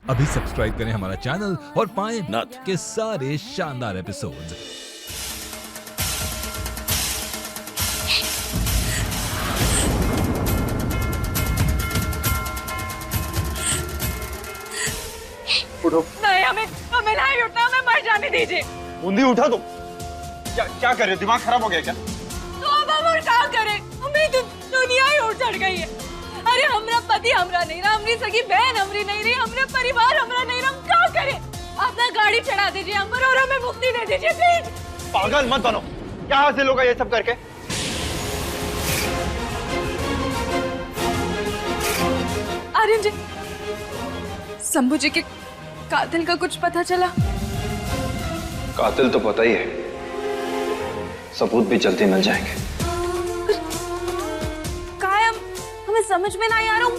अभी सब्सक्राइब करें हमारा चैनल और पाएं नथ के सारे शानदार एपिसोड्स। उठो। नहीं, हमें हमें नहीं उठना, हमें मर जाने दीजिए। बूंदी उठा तुम। क्या कर रहे हो? दिमाग खराब हो गया क्या? तो अब हम और क्या करें? हमें तो दुनिया ही उड़ चढ़ गई है। अरे हमरा पति हमरा नहीं रहा, हमरी सगी बहन हमरी नहीं रही, हमरे परिवार हमरा नहीं रहा, हम क्या करें? अपना गाड़ी चढ़ा दीजिए हम पर और हमें मुक्ति दे दीजिए प्लीज। पागल मत बनो। क्या हासिल होगा ये सब करके? आर्यन जी, शंभू जी के कातिल का कुछ पता चला? कातिल तो पता ही है, सबूत भी जल्दी मिल जाएंगे। कायम हमें समझ में नहीं आ रहा हूँ।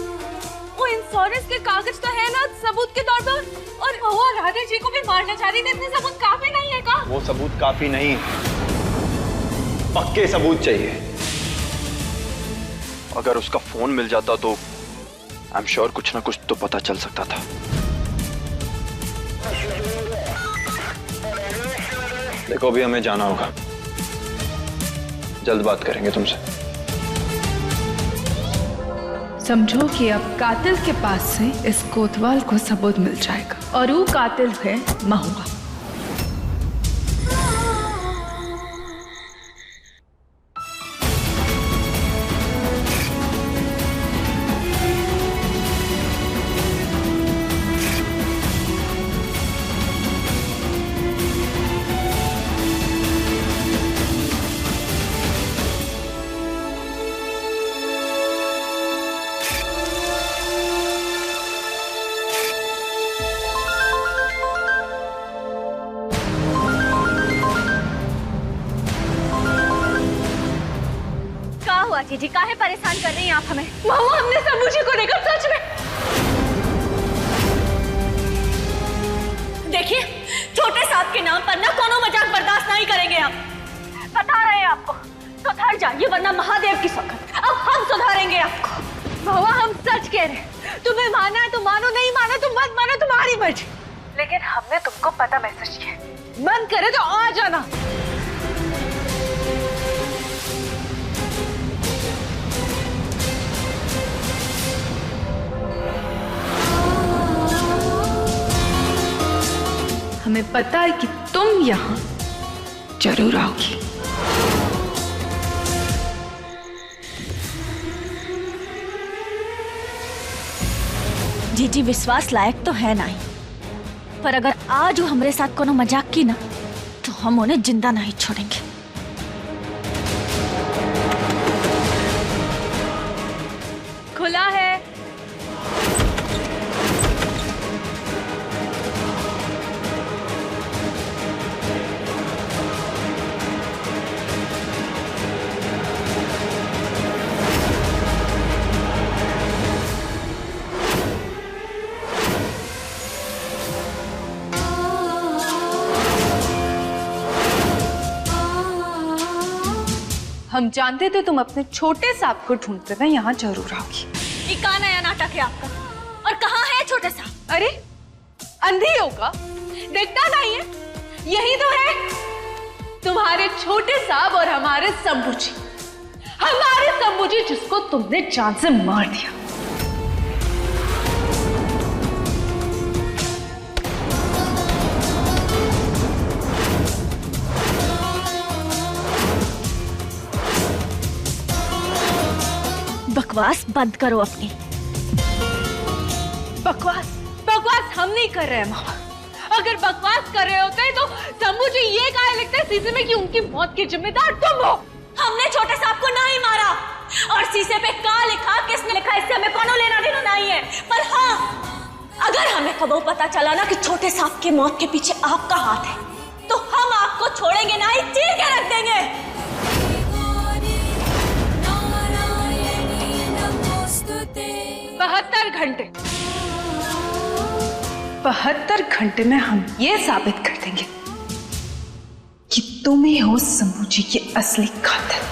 वो इंश्योरेंस के कागज तो है ना सबूत के तौर पर, और वो राधे जी को भी मारना चाह रही थी, इतने सबूत काफी नहीं है का? वो सबूत काफी नहीं, पक्के सबूत चाहिए। अगर उसका फोन मिल जाता तो आई एम श्योर कुछ ना कुछ तो पता चल सकता था। देखो अभी हमें जाना होगा, जल्द बात करेंगे तुमसे। समझो कि अब कातिल के पास से इस कोतवाल को सबूत मिल जाएगा, और वो कातिल है महुआ। जी काहे परेशान कर रही हैं आप हमें? महुआ, हमने शंभू जी को देखा सच में। देखिए, छोटे सांप के नाम पर ना कोनो मजाक बर्दाश्त नहीं करेंगे हम। बता रहे हैं आपको, सुधर जाइए वरना महादेव की सौगंध। अब हम सुधारेंगे आपको। महुआ, हम सच कह रहे हैं, तुम्हें माना है तो मानो, नहीं माना तो मत मानो, तुम्हारी मर्जी। लेकिन हमने तुमको पता मैसेज किया, मन करे तो आ जाना। हमें पता है कि तुम यहाँ जरूर आओगी। जीजी विश्वास लायक तो है नहीं, पर अगर आज वो हमरे साथ कोनो मजाक की ना तो हम उन्हें जिंदा नहीं छोड़ेंगे। खुला है। हम जानते थे तुम अपने छोटे सांप को ढूंढते हुए यहाँ जरूर आओगी। ये का नया नाटक है आपका? और कहाँ है छोटे सांप? अरे अंधी होगा, देखता नहीं है? यही तो है तुम्हारे छोटे सांप और हमारे शंभू जी। हमारे शंभू जी जिसको तुमने जान से मार दिया। बकवास बंद करो अपनी। बकवास हम नहीं कर रहे हैं मामा। अगर बकवास कर रहे होते तो शंभू जी ये काहे लिखते शीशे में कि उनकी मौत की जिम्मेदार तुम हो। हमने छोटे सांप को नहीं मारा, और शीशे पे का लिखा, किसने लिखा, इससे हमें कोनो लेना देना नहीं है। पर हाँ, अगर हमें कबो पता चला ना कि छोटे सांप की मौत के पीछे आपका हाथ है, तो हम आपको छोड़ेंगे नहीं, चीर के रख देंगे। 72 घंटे में हम ये साबित कर देंगे कि तुम ही हो शंभू जी की असली कातिल।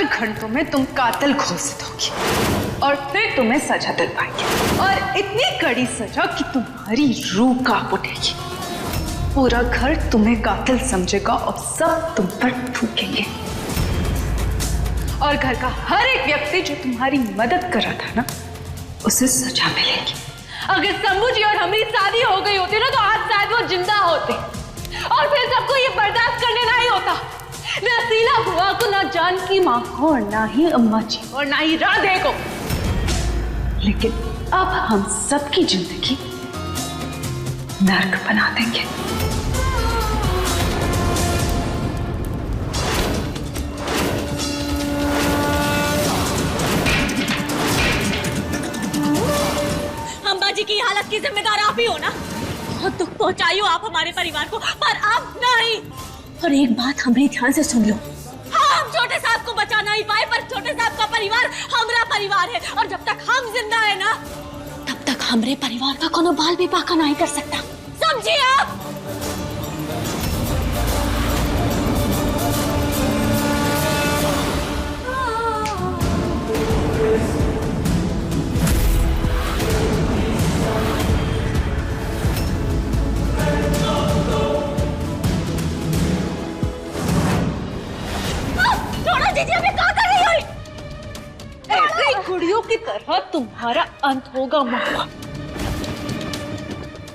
घंटों में तुम कातिल घोषित होगी और फिर तुम्हें सजा दिलवाएंगे, और इतनी कड़ी सजा कि तुम्हारी रूह कांप उठेगी। पूरा घर तुम्हें कातिल समझेगा और सब तुम पर थूकेंगे, और घर का हर एक व्यक्ति जो तुम्हारी मदद कर रहा था ना, उसे सजा मिलेगी। अगर शंभू जी और हमारी शादी हो गई होती ना, तो आज शायद वो जिंदा होते, और फिर सबको ये बर्दाश्त करने नहीं होता, ना शीला बुआ को, ना जानकी माँ को, और ना ही अम्मा जी को, और ना ही राधे को। लेकिन अब हम सबकी जिंदगी नर्क बना देंगे। अम्बा जी की हालत की जिम्मेदार आप ही हो ना। बहुत दुख पहुंचाई हो आप हमारे परिवार को, पर अब नहीं। और एक बात हमारे ध्यान से सुन लो, हाँ, हम छोटे साहब को बचा नहीं पाए, पर छोटे साहब का परिवार हमारा परिवार है, और जब तक हम जिंदा है ना, तब तक हमारे परिवार का कोनो बाल भी बाका नहीं कर सकता, समझिए आप। गुड़ियों की तरह तुम्हारा अंत होगा महुआ।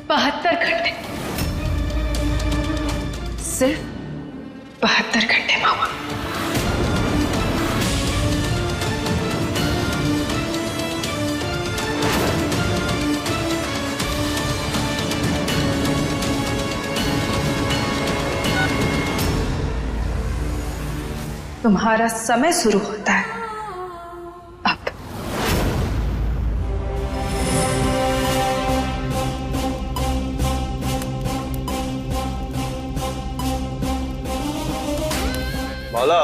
72 घंटे, सिर्फ 72 घंटे महुआ। तुम्हारा समय शुरू होता है अब। माला।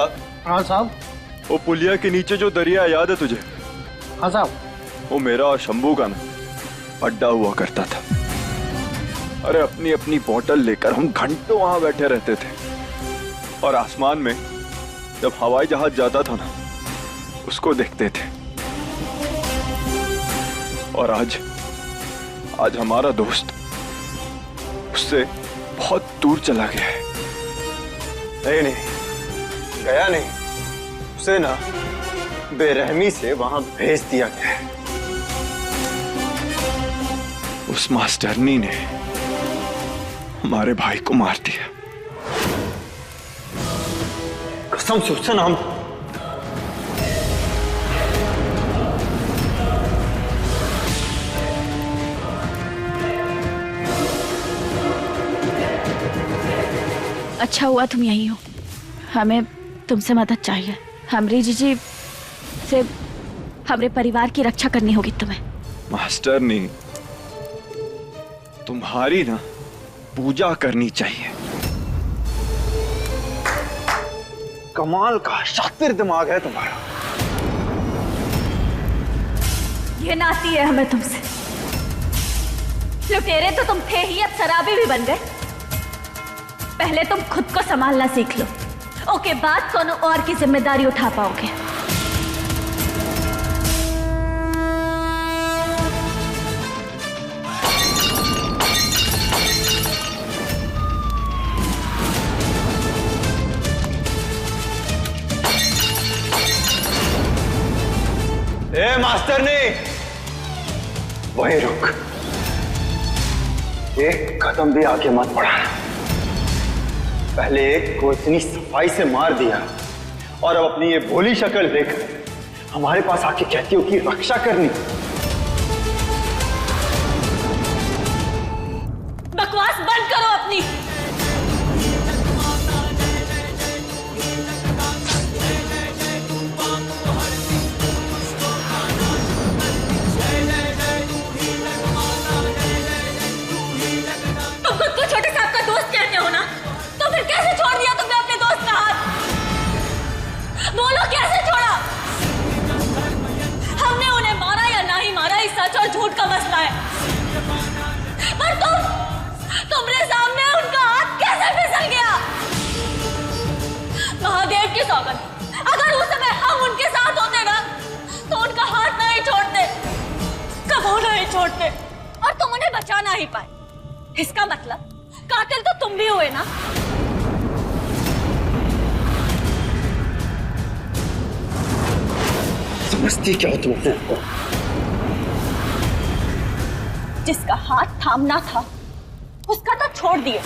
हाँ साहब। वो पुलिया के नीचे जो दरिया याद है तुझे? हाँ साहब। वो मेरा और शंभू का ना अड्डा हुआ करता था। अरे अपनी अपनी बोतल लेकर हम घंटों वहां बैठे रहते थे, और आसमान में जब हवाई जहाज जाता था ना, उसको देखते थे। और आज हमारा दोस्त उससे बहुत दूर चला गया है। नहीं, गया नहीं, उसे ना बेरहमी से वहां भेज दिया गया है। उस मास्टरनी ने हमारे भाई को मार दिया। कसम से उससे ना हम अच्छा हुआ तुम यहीं हो, हमें तुमसे मदद चाहिए। हमरी जीजी से हमारे परिवार की रक्षा करनी होगी तुम्हें। मास्टरनी, तुम्हारी ना पूजा करनी चाहिए। कमाल का शातिर दिमाग है तुम्हारा। ये नाती है हमें तुमसे। लुटेरे तो तुम थे ही, अब शराबी भी बन गए। पहले तुम खुद को संभालना सीख लो, ओके बाद कोनो और की जिम्मेदारी उठा पाओगे। ए मास्टरनी, वहीं रुक, एक कदम भी आगे मत बढ़ाना। पहले एक को इतनी सफाई से मार दिया, और अब अपनी ये भोली शक्ल देख हमारे पास आके कहती हो कि रक्षा करनी। बकवास बंद करो अपनी। तुम खुद को छोटे साहब का दोस्त कहते हो ना, तो फिर कैसे छोड़ दिया तुमने अपने दोस्त का हाथ? बोलो कैसे छोड़ा? हमने उन्हें मारा या नहीं मारा, इस सच और झूठ का मसला है, पर तुमने सामने उनका हाथ कैसे फिसल गया? महादेव की सौगंध, अगर उस समय हम बचा ना ही पाए। इसका मतलब कातिल तो तुम भी हुए ना। समझती क्या हो तुम अपने आप को? जिसका हाथ थामना था उसका तो छोड़ दिए,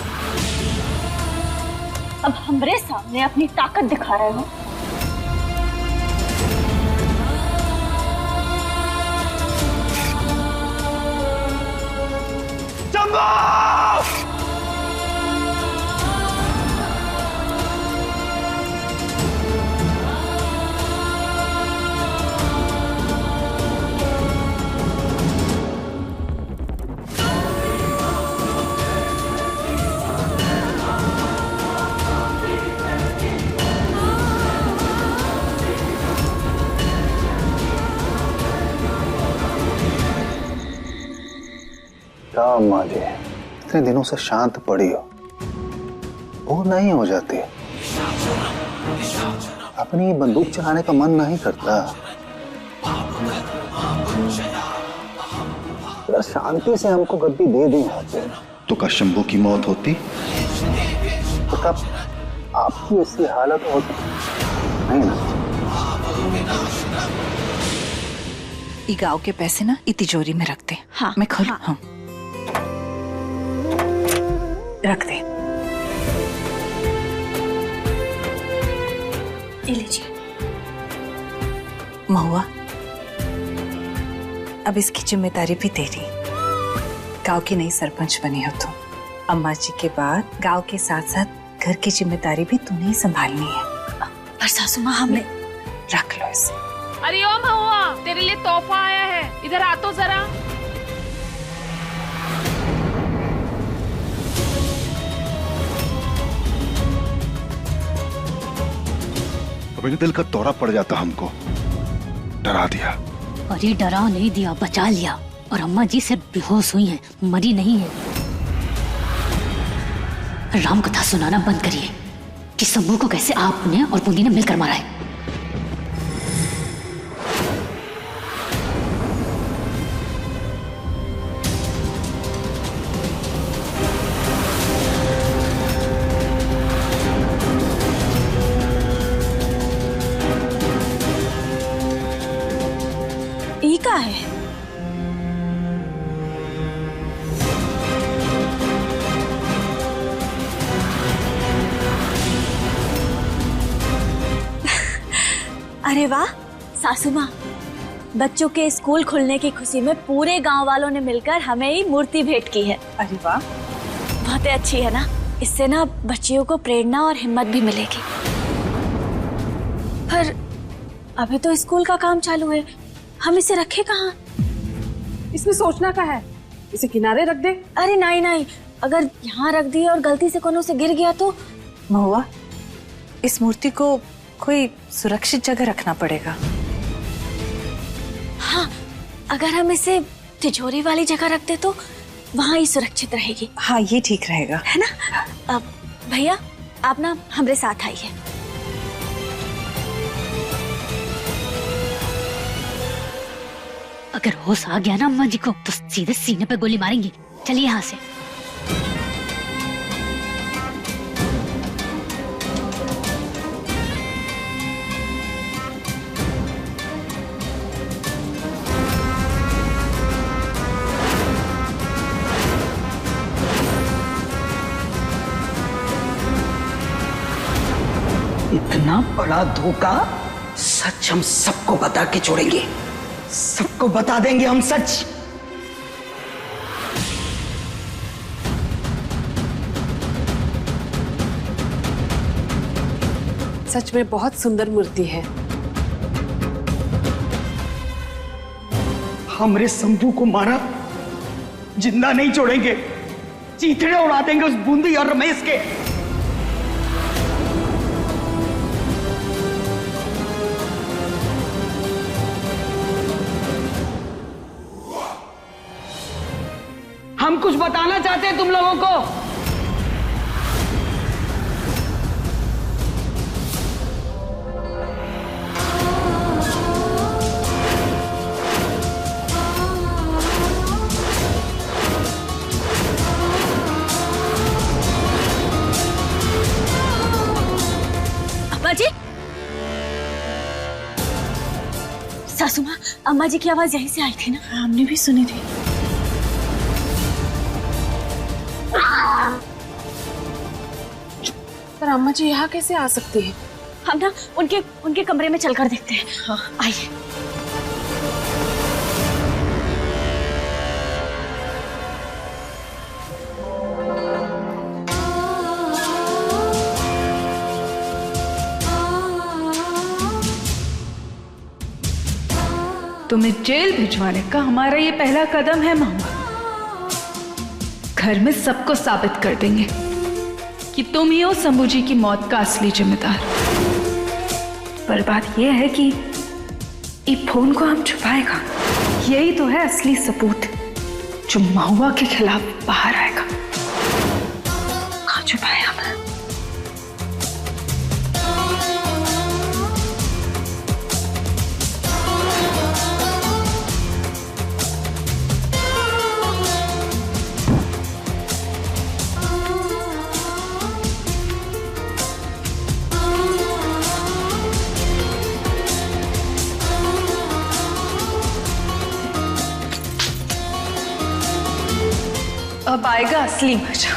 अब हमरे सामने अपनी ताकत दिखा रहे हो। क्या अम्मा जी, इतने दिनों से शांत पड़ी हो, वो नहीं हो जाती? अपनी बंदूक चलाने का मन नहीं करता? अगर शांति से हमको गद्दी दे दी होती तो का शंभू की मौत होती, तो कब आपकी ऐसी हालत होती नहीं ना? ये गांव के पैसे ना ई तिजोरी में रख दे। हाँ, मैं खोलूं? हाँ। हाँ। रख दे। ये लीजिए। महुआ, अब इसकी जिम्मेदारी भी तेरी। गांव की नई सरपंच बनी हो तुम। अम्मा जी के बाद गांव के साथ साथ घर की जिम्मेदारी भी तूने ही संभालनी है। पर सासू माँ, हमने रख लो इसे। अरे ओ महुआ, तेरे लिए तोहफा आया है, इधर आ तो जरा। मेरे दिल का दौरा पड़ जाता, हमको डरा दिया। अरे डरा नहीं दिया, बचा लिया। और अम्मा जी सिर्फ बेहोश हुई हैं, मरी नहीं है। राम कथा सुनाना बंद करिए कि शंभू को कैसे आपने और बूंदी ने मिलकर मारा है। ये क्या है? अरे वाह सासू माँ, बच्चों के स्कूल खुलने की खुशी में पूरे गांव वालों ने मिलकर हमें ही मूर्ति भेंट की है। अरे वाह, बहुत ही अच्छी है ना। इससे ना बच्चियों को प्रेरणा और हिम्मत भी मिलेगी। पर अभी तो स्कूल का काम चालू है, हम इसे रखें कहाँ? इसमें सोचना का है, इसे किनारे रख दे। अरे नहीं नहीं, अगर यहाँ रख दिए और गलती से कोनो से गिर गया तो? महुआ, इस मूर्ति को कोई सुरक्षित जगह रखना पड़ेगा। हाँ, अगर हम इसे तिजोरी वाली जगह रख दे तो वहाँ ही सुरक्षित रहेगी। हाँ, ये ठीक रहेगा, है ना? अब भैया, आप ना हमारे साथ आइए। अगर होश आ गया ना अम्मा जी को तो सीधे सीने पे गोली मारेंगी। चलिए यहाँ से। इतना बड़ा धोखा सच हम सबको बता के छोड़ेंगे, सबको बता देंगे हम सच। सच में बहुत सुंदर मूर्ति है। हमरे शंभू को मारा, जिंदा नहीं छोड़ेंगे, चीथड़े उड़ा देंगे उस बूंदी और रमेश के। हम कुछ बताना चाहते हैं तुम लोगों को। अम्मा जी की आवाज यहीं से आई थी ना? हमने भी सुनी थी। पर अम्मा जी यहाँ कैसे आ सकती है? हम ना उनके कमरे में चलकर देखते हैं। हाँ। आइए। तुम्हें जेल भिजवाने का हमारा ये पहला कदम है महुआ। घर में सबको साबित कर देंगे कि तुम ही हो शंभू जी की मौत का असली जिम्मेदार। पर बात यह है कि ये फोन को हम छुपाएगा। यही तो है असली सबूत जो महुआ के खिलाफ बाहर आएगा। कहाँ छुपाए हम? अब आएगा असली मजा,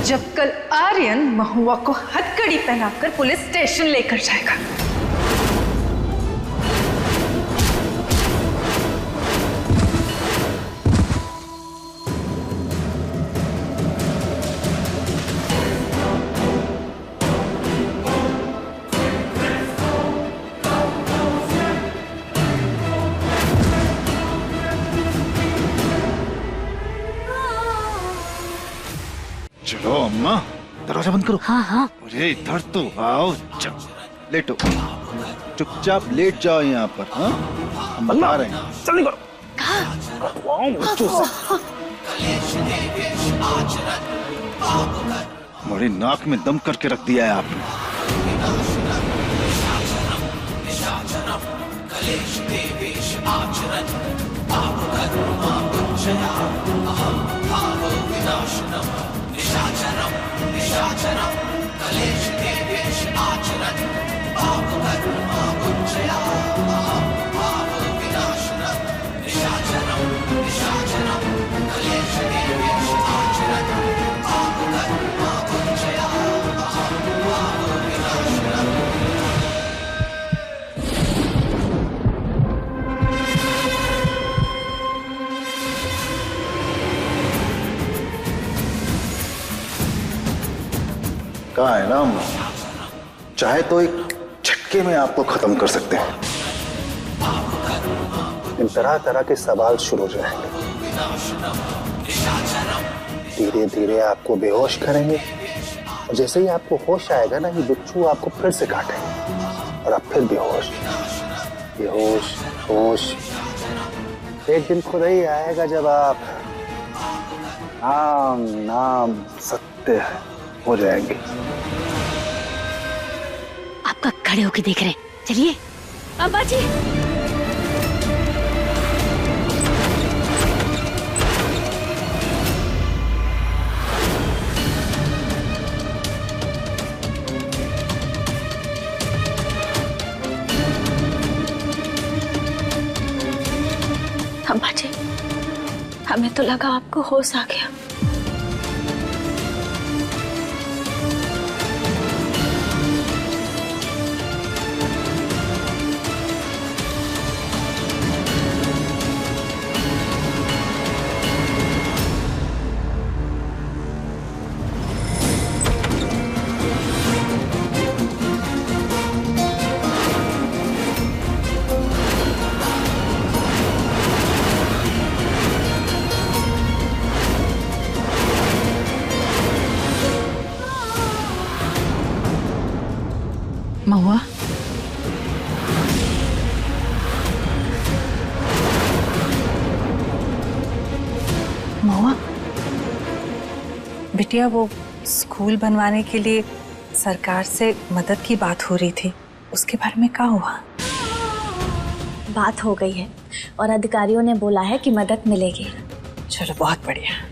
जब कल आर्यन महुआ को हथकड़ी पहनाकर पुलिस स्टेशन लेकर जाएगा। चलो अम्मा, दरवाजा बंद करो। हाँ हाँ। अरे इधर तो आओ, लेटो, चुपचाप लेट जाओ यहाँ पर। हाँ, हम बता रहे हैं। जल्दी करो। बड़ी नाक में दम करके रख दिया है आपने। कहा है ना, हम चाहे तो एक झटके में आपको खत्म कर सकते हैं। इन तरह तरह के सवाल शुरू हो जाएंगे। धीरे धीरे आपको बेहोश करेंगे और जैसे ही आपको होश आएगा ना, ये बिच्छू आपको फिर से काटेंगे और आप फिर बेहोश बेहोश होश। एक दिन खुद ही आएगा जब आप नाम नाम सत्य हो जाएंगे। आपका खड़े होके देख रहे हैं। चलिए। अम्मा जी, अम्मा जी, हमें तो लगा आपको होश आ गया। महुआ, महुआ, बिटिया वो स्कूल बनवाने के लिए सरकार से मदद की बात हो रही थी, उसके बारे में क्या हुआ? बात हो गई है और अधिकारियों ने बोला है कि मदद मिलेगी। चलो बहुत बढ़िया।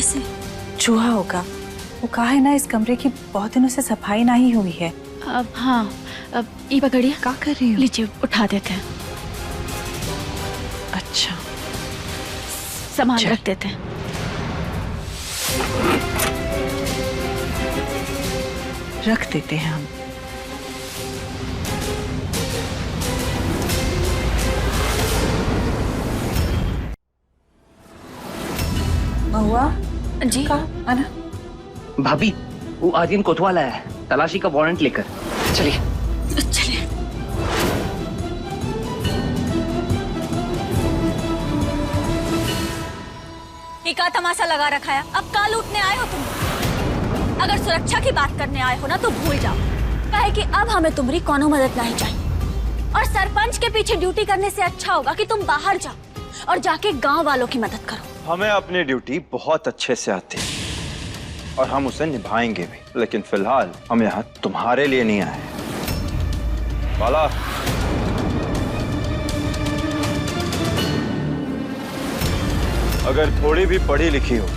कैसे? चूहा होगा। वो कहा है ना, इस कमरे की बहुत दिनों से सफाई नहीं हुई है। अब हाँ, अब ये पकड़िए। क्या कर रही हो? लीजिए, उठा देते हैं। अच्छा, सामान चल। रख देते हैं। रख देते हैं हम। महुआ जी कहाँ आना? भाभी, वो आर्यन कोतवाल आया है तलाशी का वारंट लेकर। चलिए। चलिए। ये का तमाशा लगा रखा है? अब का लूटने आए हो तुम? अगर सुरक्षा की बात करने आए हो ना तो भूल जाओ, काहे कि अब हमें तुम्हारी कोनो मदद नहीं चाहिए। और सरपंच के पीछे ड्यूटी करने से अच्छा होगा कि तुम बाहर जाओ और जाके गांव वालों की मदद करो। हमें अपनी ड्यूटी बहुत अच्छे से आती है और हम उसे निभाएंगे भी, लेकिन फिलहाल हम यहाँ तुम्हारे लिए नहीं आए। बाला, अगर थोड़ी भी पढ़ी लिखी हो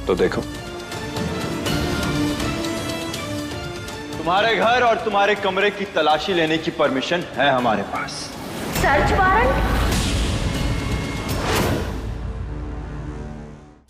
तो देखो, तुम्हारे घर और तुम्हारे कमरे की तलाशी लेने की परमिशन है हमारे पास। Search warrant?